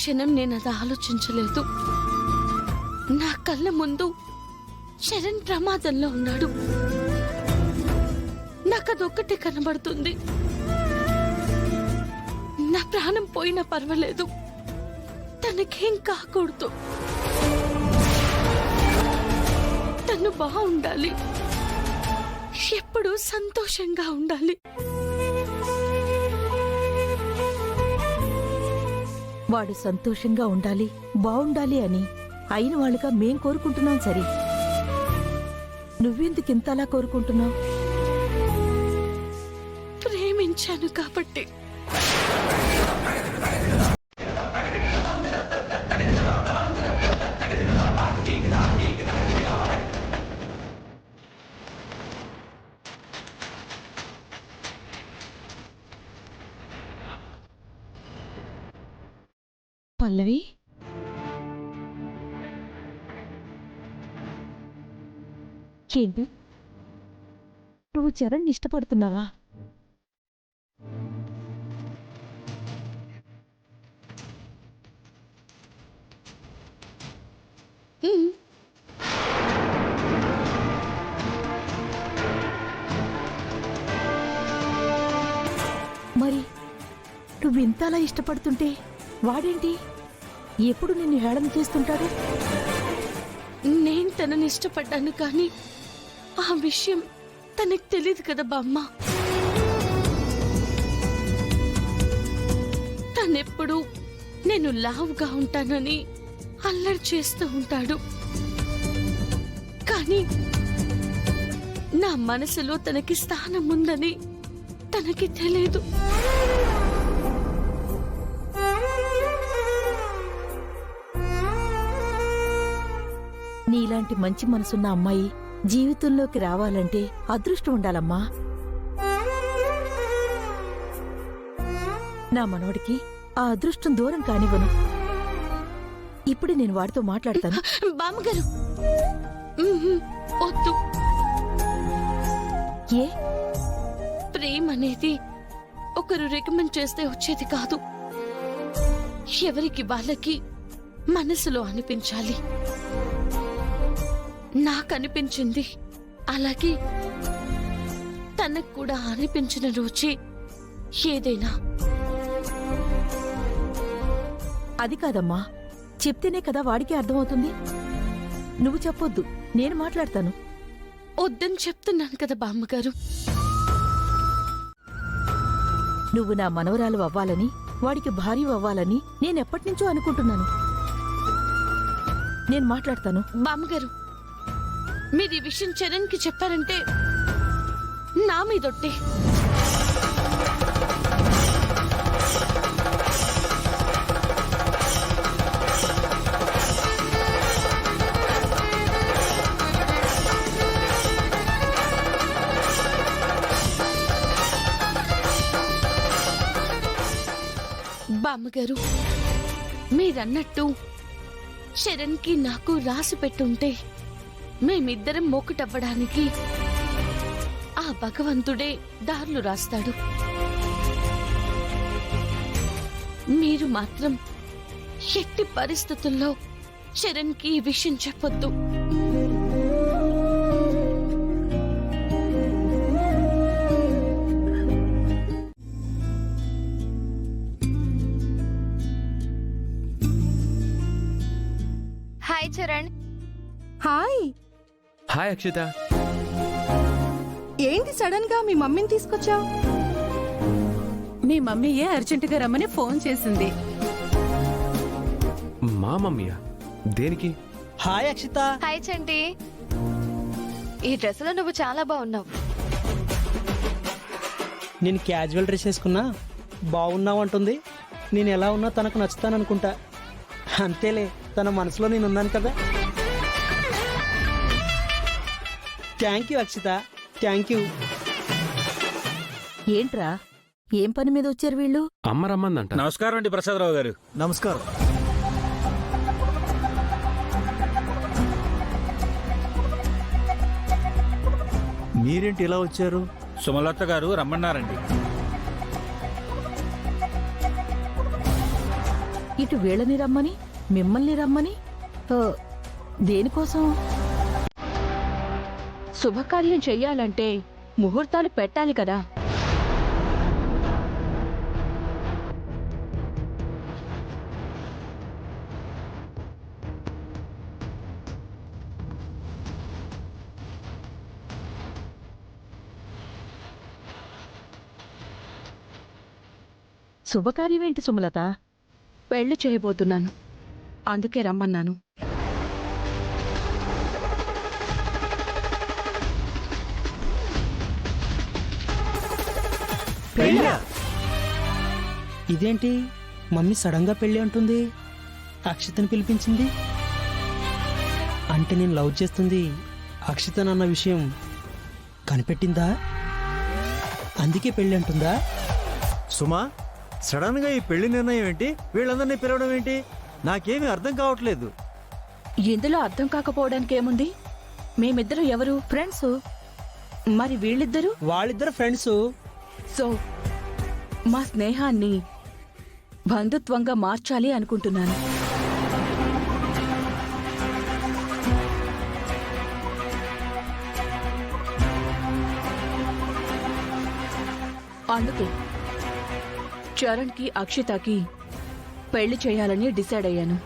క్షణం నేను అది ఆలోచించలేదు. నా కళ్ళ ముందు శరణ్ ప్రమాదంలో ఉన్నాడు. నాకదొక్కటే కనబడుతుంది. నా ప్రాణం పోయినా పర్వాలేదు, తనకేం కాకూడదు. తను బాగుండాలి, ఎప్పుడూ సంతోషంగా ఉండాలి. వాడు సంతోషంగా ఉండాలి, బావుండాలి అని అయిన వాళ్ళుగా మేం కోరుకుంటున్నాం. సరే, నువ్వెందుకింతలా కోరుకుంటున్నావు? ప్రేమించాను కాబట్టి. పల్లవి, ఏంటి నువ్వు చరణ్ ఇష్టపడుతున్నావా? మరి నువ్వు ఇంతలా ఇష్టపడుతుంటే వాడేంటి ఎప్పుడు నిన్ను హేళన చేస్తుంటాడు? నేను తనని ఇష్టపడ్డాను, కానీ ఆ విషయం తనకు తెలియదు కదా బామ్మ. తనెప్పుడు నేను లావుగా ఉంటానని అల్లరి చేస్తూ ఉంటాడు, కానీ నా మనసులో తనకి స్థానం ఉందని తనకి తెలియదు. నీలాంటి మంచి మనసున్న అమ్మాయి జీవితంలోకి రావాలంటే అదృష్టం ఉండాలమ్మా. నా మనవడికి ఆ అదృష్టం దూరం కానివ్వను. ఇప్పుడు నేను వాడితో మాట్లాడతాను. బామ్మగారు, వద్దు. ఏ? ప్రేమ అనేది ఒకరు రికమెండ్ చేస్తే వచ్చేది కాదు. ఎవరికి వాళ్ళకి మనసులో అనిపించాలి. నాకనిపించింది, అలాగే తనకు కూడా అనిపించిన రోజే ఏదైనా. అది కాదమ్మా, చెప్తేనే కదా వాడికి అర్థమవుతుంది. నువ్వు చెప్పొద్దు, నేను మాట్లాడతాను. వద్దని చెప్తున్నాను కదా బామ్మగారు. నువ్వు నా మనవరాలు అవ్వాలని, వాడికి భార్య అవ్వాలని నేనెప్పటినుంచో అనుకుంటున్నాను. నేను మాట్లాడతాను. బామ్మగారు, మీరు ఈ విషయం చరణ్ కి చెప్పారంటే నా మీదొట్టే. బామ్మగారు, మీరన్నట్టు శరణ్ కి నాకు రాసి పెట్టుంటే మేమిద్దరం మొక్కటవ్వడానికి ఆ భగవంతుడే దారులు రాస్తాడు. మీరు మాత్రం ఎట్టి పరిస్థితుల్లో శరణ్ కి ఈ విషయం చెప్పొద్దు. Hi Charan. Hi. Hi Akshita. ఏంటి సడన్ గా మీ మమ్మీని తీసుకొచ్చావు? మీ మమ్మీయే అర్జెంటుగా రమ్మని ఫోన్ చేసింది. మా మమ్మీయా? దేనికి? హాయ్ అక్షిత. హాయ్ చంటి. ఈ డ్రెస్ లో నువ్వు చాలా బాగున్నావు. నేను క్యాజువల్ డ్రెస్ వేసుకున్నా బాగున్నావు అంటుంది. నేను ఎలా ఉన్నా తనకు నచ్చుతాననుకుంటా. అంతేలే, తన మనసులో నేను ఉన్నాను కదా. Thank you Akshita, thank you. ఏంట్రా, ఏం పని మీద వచ్చారు వీళ్ళు? అమ్మ రమ్మందంట. నమస్కారం అండి ప్రసాదరావు గారు. నమస్కారం. మీరేంటి ఇలా వచ్చారు? సుమలత గారు రమ్మన్నారండి. ఇటు వీళ్ళని రమ్మని మిమ్మల్ని రమ్మని ఆ, దేనికోసం? శుభకార్యం చెయ్యాలంటే ముహూర్తాలు పెట్టాలి కదా. శుభకార్యమేంటి సుమలత? పెళ్లి చేయబోతున్నాను, అందుకే రమ్మన్నాను. ఇదేంటి మమ్మీ సడన్ గా పెళ్లి అంటుంది? అక్షితని పిలిపించింది అంటే నేను లవ్ చేస్తుంది అక్షితనన్న విషయం కనిపెట్టిందా? అందుకే పెళ్లి అంటుందా? సుమా, సడన్ గా ఈ పెళ్లి నిర్ణయం ఏంటి? వీళ్ళందరినీ పిలవడం ఏంటి? నాకేమీ అర్థం కావట్లేదు. ఇందులో అర్థం కాకపోవడానికి ఏముంది? మేమిద్దరం ఎవరు? ఫ్రెండ్స్. మరి వీళ్ళిద్దరూ? వాళ్ళిద్దరు ఫ్రెండ్స్. సో మా స్నేహాన్ని బంధుత్వంగా మార్చాలి అనుకుంటున్నాను. అందుకే చరణ్కి అక్షితకి పెళ్లి చేయాలని డిసైడ్ అయ్యాను.